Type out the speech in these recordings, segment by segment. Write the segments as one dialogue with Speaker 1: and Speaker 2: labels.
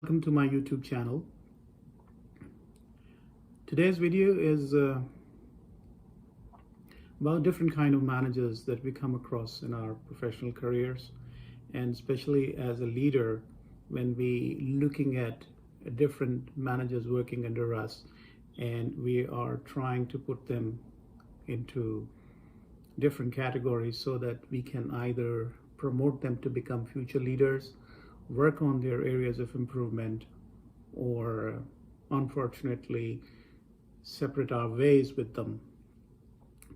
Speaker 1: Welcome to my YouTube channel. Today's video is about different kind of managers that we come across in our professional careers, and especially as a leader when we looking at different managers working under us and we are trying to put them into different categories so that we can either promote them to become future leaders, work on their areas of improvement, or unfortunately separate our ways with them.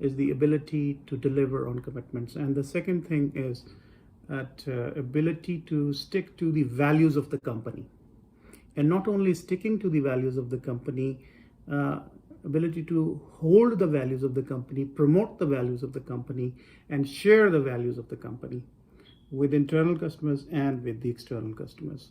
Speaker 1: is the ability to deliver on commitments, and the second thing is that ability to stick to the values of the company, and not only sticking to the values of the company, ability to hold the values of the company, promote the values of the company, and share the values of the company with internal customers and with the external customers.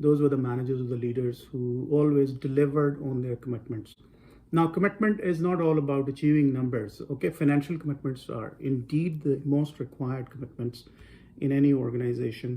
Speaker 1: those were the managers or the leaders who always delivered on their commitments. Now, commitment is not all about achieving numbers. Okay, financial commitments are indeed the most required commitments in any organization.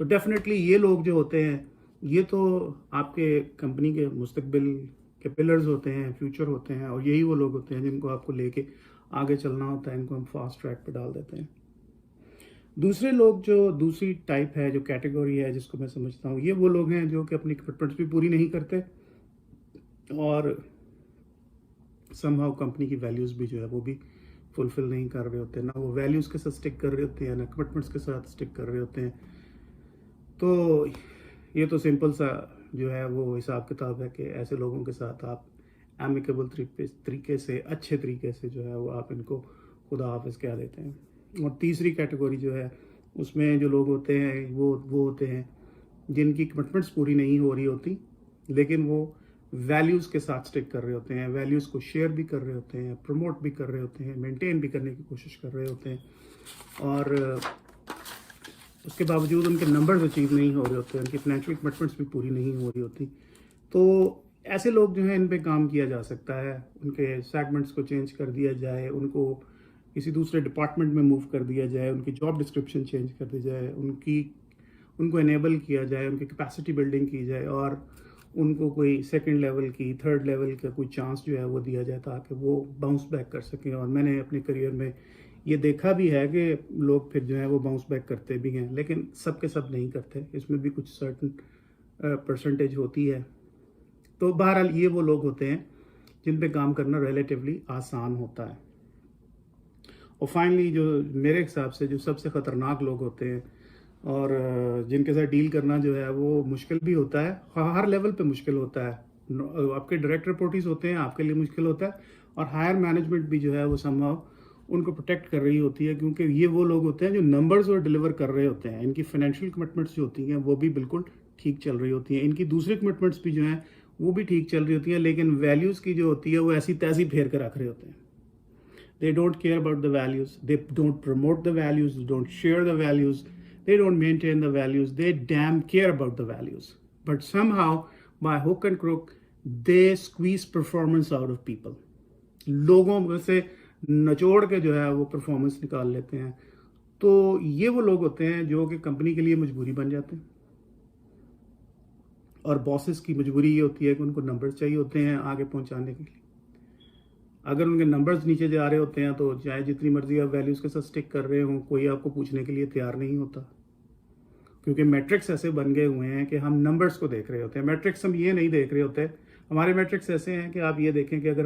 Speaker 1: تو definitely یہ لوگ جو ہوتے ہیں یہ تو آپ کے کمپنی کے مستقبل کے پلرز ہوتے ہیں، فیوچر ہوتے ہیں، اور یہی وہ لوگ ہوتے ہیں جن کو آپ کو لے کے آگے چلنا ہوتا ہے. ان کو ہم فاسٹ ٹریک پہ ڈال دیتے ہیں. دوسرے لوگ جو دوسری ٹائپ ہے، جو کیٹیگری ہے جس کو میں سمجھتا ہوں، یہ وہ لوگ ہیں جو کہ اپنی کمٹمنٹس بھی پوری نہیں کرتے اور سم ہاؤ کمپنی کی ویلیوز بھی جو ہے وہ بھی فلفل نہیں کر رہے ہوتے. نہ وہ ویلیوز کے ساتھ اسٹک کر رہے ہوتے ہیں، نہ کمٹمنٹس کے ساتھ اسٹک کر رہے ہوتے ہیں. تو یہ تو سمپل سا جو ہے وہ حساب کتاب ہے کہ ایسے لوگوں کے ساتھ آپ ایمیکیبل طریقے سے، اچھے طریقے سے جو ہے وہ آپ ان کو خدا حافظ کہہ دیتے ہیں. اور تیسری کیٹیگری جو ہے اس میں جو لوگ ہوتے ہیں وہ ہوتے ہیں جن کی کمٹمنٹس پوری نہیں ہو رہی ہوتی لیکن وہ ویلیوز کے ساتھ اسٹک کر رہے ہوتے ہیں، ویلیوز کو شیئر بھی کر رہے ہوتے ہیں، پروموٹ بھی کر رہے ہوتے ہیں، مینٹین بھی کرنے کی کوشش کر رہے ہوتے ہیں، اور اس کے باوجود ان کے نمبرز اچیو نہیں ہو رہے ہوتے، ان کی فائنینشیل کمٹمنٹس بھی پوری نہیں ہو رہی ہوتی. تو ایسے لوگ جو ہیں ان پہ کام کیا جا سکتا ہے. ان کے سیگمنٹس کو چینج کر دیا جائے، ان کو کسی دوسرے ڈپارٹمنٹ میں موو کر دیا جائے، ان کی جاب ڈسکرپشن چینج کر دی جائے، ان کو انیبل کیا جائے، ان کی کیپیسٹی بلڈنگ کی جائے، اور ان کو کوئی سیکنڈ لیول کی، تھرڈ لیول کا کوئی چانس جو ہے وہ دیا جائے تاکہ وہ باؤنس بیک کر سکیں. اور میں نے اپنے کریئر میں یہ دیکھا بھی ہے کہ لوگ پھر جو ہے وہ باؤنس بیک کرتے بھی ہیں، لیکن سب کے سب نہیں کرتے، اس میں بھی کچھ سرٹن پرسنٹیج ہوتی ہے. تو بہرحال یہ وہ لوگ ہوتے ہیں جن پہ کام کرنا ریلیٹیولی آسان ہوتا ہے. اور فائنلی جو میرے حساب سے جو سب سے خطرناک لوگ ہوتے ہیں اور جن کے ساتھ ڈیل کرنا جو ہے وہ مشکل بھی ہوتا ہے، ہر لیول پہ مشکل ہوتا ہے. آپ کے ڈائریکٹ رپورٹیز ہوتے ہیں، آپ کے لیے مشکل ہوتا ہے، اور ہائر مینجمنٹ بھی جو ہے وہ سمہاؤ ان کو پروٹیکٹ کر رہی ہوتی ہے، کیونکہ یہ وہ لوگ ہوتے ہیں جو نمبرز اور ڈیلیور کر رہے ہوتے ہیں. ان کی فائنینشیل کمٹمنٹس جو ہوتی ہیں وہ بھی بالکل ٹھیک چل رہی ہوتی ہیں، ان کی دوسری کمٹمنٹس بھی جو ہیں وہ بھی ٹھیک چل رہی ہوتی ہیں، لیکن ویلیوز کی جو ہوتی ہے وہ ایسی تیزی پھیر کے رکھ رہے ہوتے ہیں. They don't care about the values. They don't promote the values. They don't share the values. They don't maintain the values. They damn care about the values. But somehow, by hook and crook, they squeeze performance out of people. لوگوں میں سے نچوڑ کے جو ہے وہ performance نکال لیتے ہیں. تو یہ وہ لوگ ہوتے ہیں جو کہ کمپنی کے لیے مجبوری بن جاتے ہیں. اور باسز کی مجبوری یہ ہوتی ہے کہ ان کو نمبرز چاہیے ہوتے ہیں آگے پہنچانے کے لیے. اگر ان کے نمبرز نیچے جا رہے ہوتے ہیں تو چاہے جتنی مرضی آپ ویلیوز کے ساتھ سٹک کر رہے ہوں، کوئی آپ کو پوچھنے کے لیے تیار نہیں ہوتا، کیونکہ میٹرکس ایسے بن گئے ہوئے ہیں کہ ہم نمبرز کو دیکھ رہے ہوتے ہیں. میٹرکس ہم یہ نہیں دیکھ رہے ہوتے. ہمارے میٹرکس ایسے ہیں کہ آپ یہ دیکھیں کہ اگر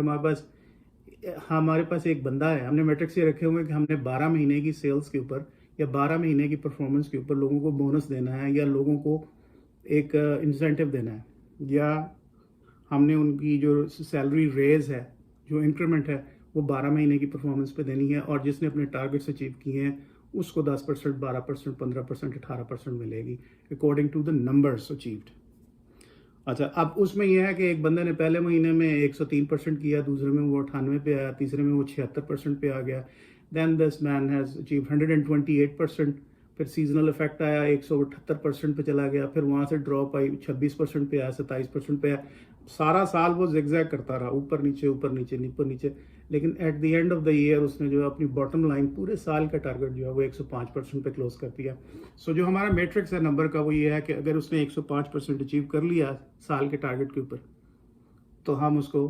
Speaker 1: ہمارے پاس ایک بندہ ہے، ہم نے میٹرکس یہ رکھے ہوئے ہیں کہ ہم نے 12 مہینے کی سیلز کے اوپر یا 12 مہینے کی پرفارمنس کے اوپر لوگوں کو بونس دینا ہے، یا لوگوں کو ایک انسینٹیو دینا ہے، یا ہم نے ان کی جو سیلری ریز ہے، جو انکریمنٹ ہے، وہ 12 مہینے کی پرفارمنس پہ دینی ہے، اور جس نے اپنے ٹارگٹس اچیو کیے ہیں اس کو 10%، 12%، 15%، 18% ملے گی according to the numbers achieved. اچھا، اب اس میں یہ ہے کہ ایک بندے نے پہلے مہینے میں 103% کیا، دوسرے میں وہ 98 پہ آیا، تیسرے میں وہ 76% پہ آ گیا. دین دس مین ہیز اچیو 128%. پھر سیزنل افیکٹ آیا، 178% پہ چلا گیا، پھر وہاں سے ڈراپ آئی، 26% پہ آیا، 27% پہ آیا. سارا سال وہ زگ زیگ کرتا رہا، اوپر نیچے اوپر نیچے اوپر نیچے، لیکن at the end of the year اس نے جو ہے اپنی باٹم لائن پورے سال کا ٹارگٹ جو ہے وہ 105% پہ کلوز کر دیا. سو جو ہمارا میٹرکس ہے نمبر کا وہ یہ ہے کہ اگر اس نے 105% اچیو کر لیا سال کے ٹارگٹ کے اوپر تو ہم اس کو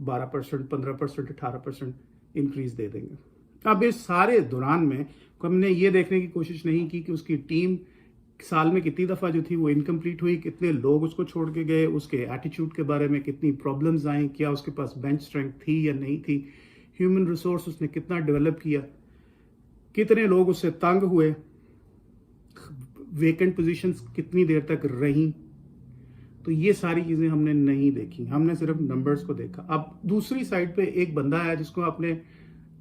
Speaker 1: 12%، 15%، 18% انکریز دے دیں گے. اب اس سارے دوران میں ہم نے یہ دیکھنے کی کوشش نہیں کی کہ اس کی ٹیم سال میں کتنی دفعہ جو تھی وہ انکمپلیٹ ہوئی، کتنے لوگ اس کو چھوڑ کے گئے، اس کے ایٹیچیوڈ کے بارے میں کتنی پرابلمز آئیں، کیا اس کے پاس بینچ اسٹرینتھ تھی یا نہیں تھی، ہیومن ریسورس اس نے کتنا ڈیولپ کیا، کتنے لوگ اس سے تنگ ہوئے، ویکنٹ پوزیشنز کتنی دیر تک رہیں. تو یہ ساری چیزیں ہم نے نہیں دیکھی، ہم نے صرف نمبرز کو دیکھا. اب دوسری سائڈ پہ ایک بندہ ہے جس کو آپ نے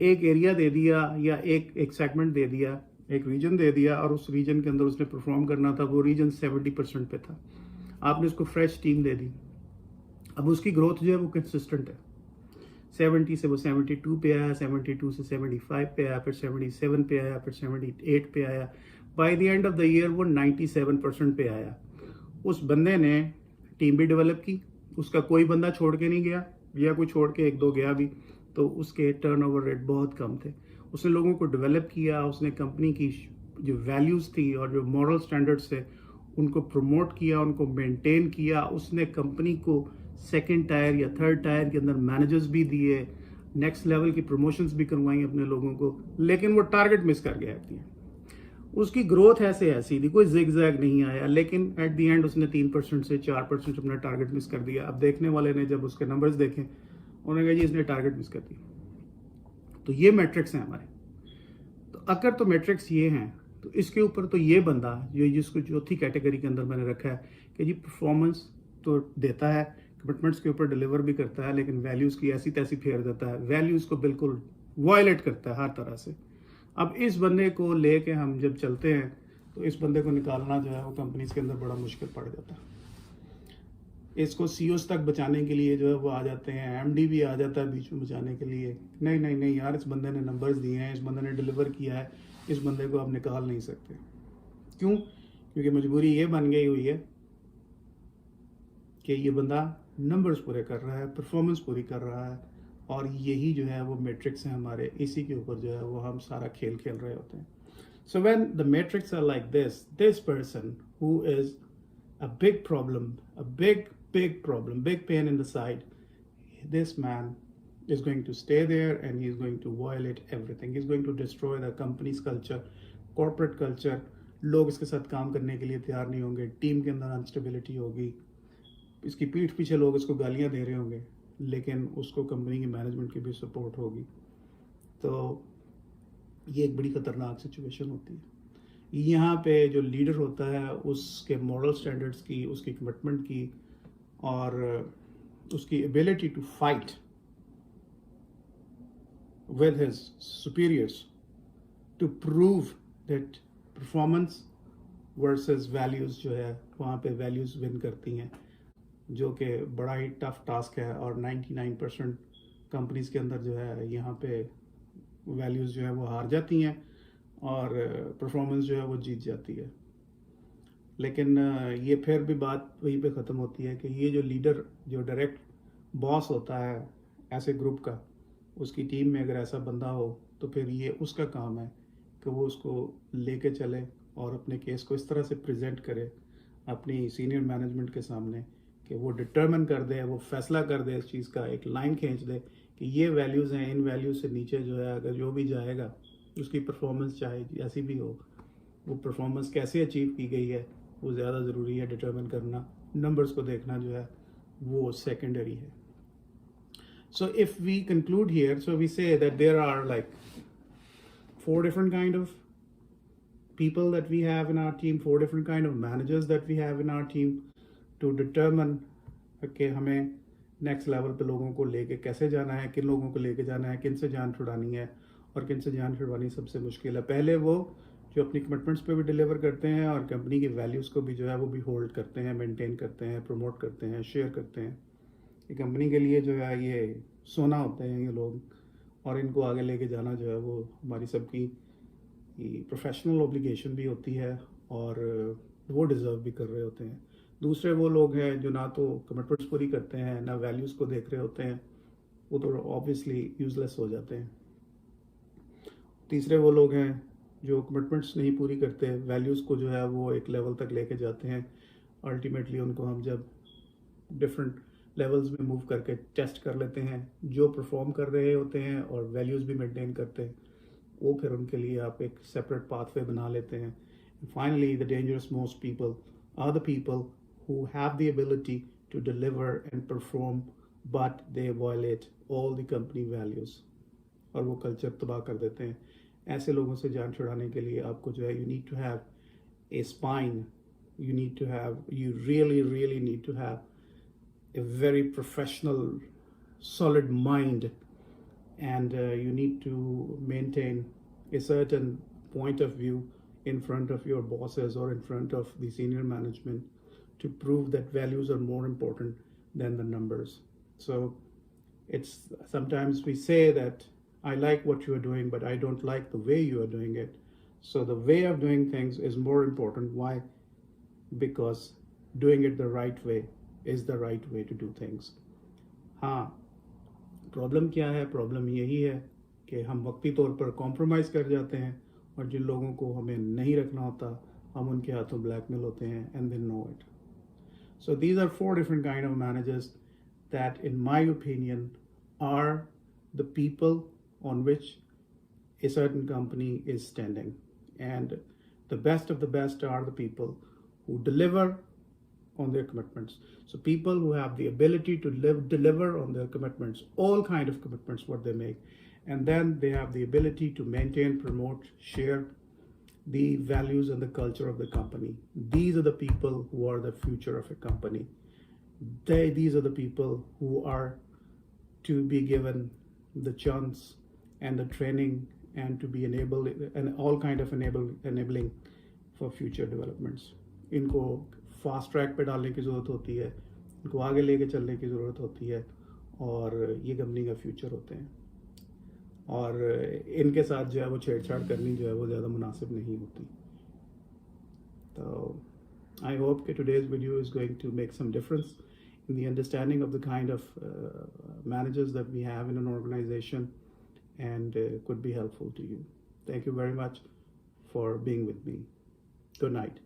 Speaker 1: ایک ایریا دے دیا یا ایک سیگمنٹ دے دیا، ایک ریجن دے دیا، اور اس ریجن کے اندر اس نے پرفارم کرنا تھا. وہ ریجن 70% پہ تھا، آپ نے اس کو فریش ٹیم دے دی. اب اس کی گروتھ جو ہے وہ کنسسٹنٹ ہے، 70 سے وہ 72 پہ آیا، 72 سے 75 پہ آیا، پھر 77 پہ آیا، پھر 78 پہ آیا. By the end of the year وہ 97% پہ آیا. اس بندے نے ٹیم بھی ڈیولپ کی، اس کا کوئی بندہ چھوڑ کے نہیں گیا، یا کوئی چھوڑ کے ایک دو گیا بھی تو اس کے ٹرن اوور ریٹ بہت کم تھے. اس نے لوگوں کو ڈیولپ کیا، اس نے کمپنی کی جو ویلیوز تھی اور جو مورل سٹینڈرڈز تھے ان کو پروموٹ کیا, ان کو مینٹین کیا, اس نے کمپنی کو سیکنڈ ٹائر یا تھرڈ ٹائر کے اندر مینیجرز بھی دیے, نیکسٹ لیول کی پروموشنز بھی کروائیں اپنے لوگوں کو, لیکن وہ ٹارگٹ مس کر گیا تھی. اس کی گروتھ ایسی تھی, کوئی زگ زیگ نہیں آیا, لیکن ایٹ دی اینڈ اس نے 3% سے 4% اپنا ٹارگٹ مس کر دیا. اب دیکھنے والے نے جب اس کے نمبرز دیکھیں, انہوں نے کہا جی اس نے ٹارگٹ مس کر دیا. تو یہ میٹرکس ہیں ہمارے. تو اگر تو میٹرکس یہ ہیں تو اس کے اوپر تو یہ بندہ جس کو چوتھی کیٹیگری کے اندر میں نے رکھا ہے کہ جی پرفارمنس تو دیتا ہے, کمٹمنٹس کے اوپر ڈیلیور بھی کرتا ہے, لیکن ویلیوز کی ایسی تیسی پھیر دیتا ہے, ویلیوز کو بالکل وائلیٹ کرتا ہے ہر طرح سے. اب اس بندے کو لے کے ہم جب چلتے ہیں تو اس بندے کو نکالنا جو ہے وہ کمپنیز کے اندر بڑا مشکل پڑ جاتا ہے. اس کو سی اوز تک بچانے کے لیے جو ہے وہ آ جاتے ہیں, ایم ڈی بھی آ جاتا ہے بیچ میں بچانے کے لیے. نہیں یار, اس بندے نے نمبرز دیے ہیں, اس بندے نے ڈیلیور کیا ہے, اس بندے کو آپ نکال نہیں سکتے. کیوں؟ کیونکہ مجبوری یہ بن گئی ہوئی ہے کہ یہ بندہ نمبرز پورے کر رہا ہے, پرفارمنس پوری کر رہا ہے, اور یہی جو ہے وہ میٹرکس ہیں ہمارے. اسی کے اوپر جو ہے وہ ہم سارا کھیل کھیل رہے ہوتے ہیں. So when the metrics are like this person who is a big problem, a big problem, big pain in the side, this man is going to stay there and he is going to violate everything. He is going to destroy the company's culture, corporate culture. لوگ اس کے ساتھ کام کرنے کے لیے تیار نہیں ہوں گے, ٹیم کے اندر انسٹیبلٹی ہوگی, اس کی پیٹھ پیچھے لوگ اس کو گالیاں دے رہے ہوں گے, لیکن اس کو کمپنی کی مینجمنٹ کی بھی سپورٹ ہوگی. تو یہ ایک بڑی خطرناک سچویشن ہوتی ہے. یہاں پہ جو لیڈر ہوتا ہے اس کے مورل سٹینڈرڈس کی, اس کی کمٹمنٹ کی, اور اس کی ability to fight with his superiors to prove that performance versus values جو ہے وہاں پہ ویلیوز ون کرتی ہیں, جو کہ بڑا ہی ٹف ٹاسک ہے. اور 99% کمپنیز کے اندر جو ہے یہاں پہ ویلیوز جو ہے وہ ہار جاتی ہیں اور پرفارمنس جو ہے وہ جیت جاتی ہے. لیکن یہ پھر بھی بات وہیں پہ ختم ہوتی ہے کہ یہ جو لیڈر, جو ڈائریکٹ باس ہوتا ہے ایسے گروپ کا, اس کی ٹیم میں اگر ایسا بندہ ہو تو پھر یہ اس کا کام ہے کہ وہ اس کو لے کے چلے اور اپنے کیس کو اس طرح سے پریزنٹ کرے اپنی سینئر مینجمنٹ کے سامنے کہ وہ ڈٹرمن کر دے, وہ فیصلہ کر دے اس چیز کا, ایک لائن کھینچ دے کہ یہ ویلیوز ہیں, ان ویلیوز سے نیچے جو ہے اگر جو بھی جائے گا اس کی پرفارمنس چاہے ایسی بھی ہو, وہ پرفارمنس کیسے اچیو کی گئی ہے وہ زیادہ ضروری ہے ڈٹرمن کرنا. نمبرز کو دیکھنا جو ہے وہ سیکنڈری ہے. So if we conclude here, so we say that there are like 4 different kind of people that we have in our team, 4 different kind of managers that we have in our team to determine کہ ہمیں next level پہ لوگوں کو لے کے کیسے جانا ہے, کن لوگوں کو لے کے جانا ہے, کن سے جان چھڑانی ہے اور کن سے جان چھڑوانی سب سے مشکل ہے. پہلے وہ جو اپنی کمٹمنٹس پہ بھی ڈیلیور کرتے ہیں اور کمپنی کی ویلیوز کو بھی جو ہے وہ بھی ہولڈ کرتے ہیں, مینٹین کرتے ہیں, پروموٹ کرتے ہیں, شیئر کرتے ہیں. یہ کمپنی کے لیے جو ہے یہ سونا ہوتے ہیں یہ لوگ, اور ان کو آگے لے کے جانا جو ہے وہ ہماری سب کی پروفیشنل اوبلیگیشن بھی ہوتی ہے اور وہ ڈیزرو بھی کر رہے ہوتے ہیں. دوسرے وہ لوگ ہیں جو نہ تو کمٹمنٹس پوری کرتے ہیں نہ ویلیوز کو دیکھ رہے ہوتے ہیں, وہ تو آبویسلی یوز لیس ہو جاتے ہیں. تیسرے وہ لوگ ہیں جو کمٹمنٹس نہیں پوری کرتے, ویلیوز کو جو ہے وہ ایک لیول تک لے کے جاتے ہیں. الٹیمیٹلی ان کو ہم جب ڈفرینٹ لیولز میں موو کر کے ٹیسٹ کر لیتے ہیں, جو پرفارم کر رہے ہوتے ہیں اور ویلیوز بھی مینٹین کرتے ہیں, وہ پھر ان کے لیے آپ ایک سیپریٹ پاتھ وے بنا لیتے ہیں. Finally the dangerous most people are the people who have the ability to deliver and perform but they violate all the company values اور وہ کلچر تباہ کر دیتے ہیں. ایسے لوگوں سے جان چھڑانے کے لیے آپ کو جو ہے you need to have a spine, you really need to have a very professional solid mind, and you need to maintain a certain point of view in front of your bosses or in front of the senior management to prove that values are more important than the numbers. So it's sometimes we say that I like what you are doing, but I don't like the way you are doing it. So the way of doing things is more important. Why? Because doing it the right way is the right way to do things. ہاں, problem کیا ہے؟ Problem یہی ہے کہ ہم وقتی طور پر compromise کر جاتے ہیں اور جن لوگوں کو ہمیں نہیں رکھنا ہوتا ہم ان کے ہاتھوں بلیک میل ہوتے ہیں and they know it. So these are 4 different kind of managers that in my opinion are the people on which a certain company is standing. And the best of the best are the people who deliver on their commitments. So people who have the ability to deliver on their commitments, all kind of commitments what they make, and then they have the ability to maintain, promote, share the values and the culture of the company. These are the people who are the future of a company. These are the people who are to be given the chance and the training and to be enabled and all kind of enabling for future developments. ان کو fast track پہ ڈالنے کی ضرورت ہوتی ہے, ان کو آگے لے کے چلنے کی ضرورت ہوتی ہے, اور یہ کمپنی کا فیوچر ہوتے ہیں, اور ان کے ساتھ جو ہے وہ چھیڑ چھاڑ کرنی جو ہے وہ زیادہ مناسب نہیں ہوتی. تو آئی ہوپ کہ today's video is going to make some difference in the understanding of the kind of managers that we have in an organization, and could be helpful to you. Thank you very much for being with me. Good night.